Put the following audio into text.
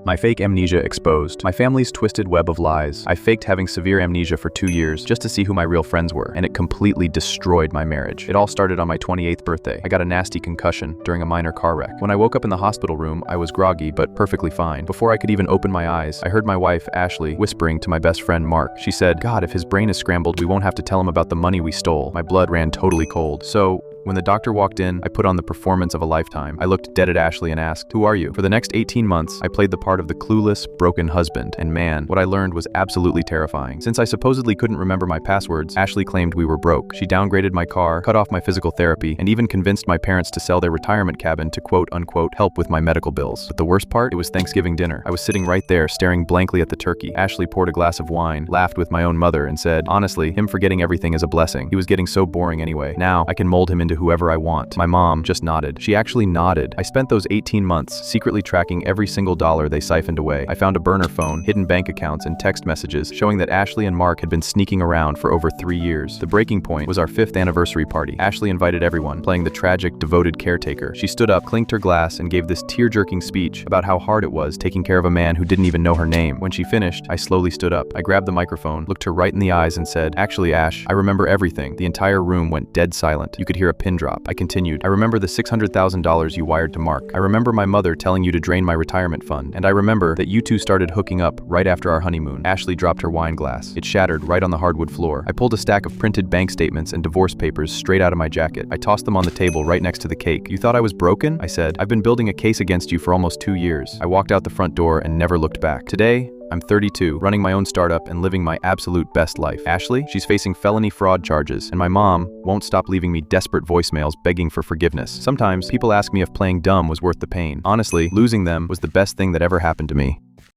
My fake amnesia exposed. My family's twisted web of lies. I faked having severe amnesia for 2 years just to see who my real friends were, and it completely destroyed my marriage. It all started on my 28th birthday. I got a nasty concussion during a minor car wreck. When I woke up in the hospital room, I was groggy but perfectly fine. Before I could even open my eyes, I heard my wife, Ashley, whispering to my best friend, Mark. She said, "God, if his brain is scrambled, we won't have to tell him about the money we stole." My blood ran totally cold. So, when the doctor walked in, I put on the performance of a lifetime. I looked dead at Ashley and asked, "Who are you?" For the next 18 months, I played the part of the clueless, broken husband, and man, what I learned was absolutely terrifying. Since I supposedly couldn't remember my passwords, Ashley claimed we were broke. She downgraded my car, cut off my physical therapy, and even convinced my parents to sell their retirement cabin to quote-unquote help with my medical bills. But the worst part? It was Thanksgiving dinner. I was sitting right there, staring blankly at the turkey. Ashley poured a glass of wine, laughed with my own mother, and said, "Honestly, him forgetting everything is a blessing. He was getting so boring anyway. Now, I can mold him into whoever I want." My mom just nodded. She actually nodded. I spent those 18 months secretly tracking every single dollar they siphoned away. I found a burner phone, hidden bank accounts, and text messages showing that Ashley and Mark had been sneaking around for over 3 years. The breaking point was our 5th anniversary party. Ashley invited everyone, playing the tragic, devoted caretaker. She stood up, clinked her glass, and gave this tear-jerking speech about how hard it was taking care of a man who didn't even know her name. When she finished, I slowly stood up. I grabbed the microphone, looked her right in the eyes, and said, "Actually, Ash, I remember everything." The entire room went dead silent. You could hear a pin drop. I continued, "I remember the $600,000 you wired to Mark. I remember my mother telling you to drain my retirement fund. And I remember that you two started hooking up right after our honeymoon." Ashley dropped her wine glass. It shattered right on the hardwood floor. I pulled a stack of printed bank statements and divorce papers straight out of my jacket. I tossed them on the table right next to the cake. "You thought I was broken?" I said. "I've been building a case against you for almost 2 years." I walked out the front door and never looked back. Today, I'm 32, running my own startup and living my absolute best life. Ashley, she's facing felony fraud charges, and my mom won't stop leaving me desperate voicemails begging for forgiveness. Sometimes people ask me if playing dumb was worth the pain. Honestly, losing them was the best thing that ever happened to me.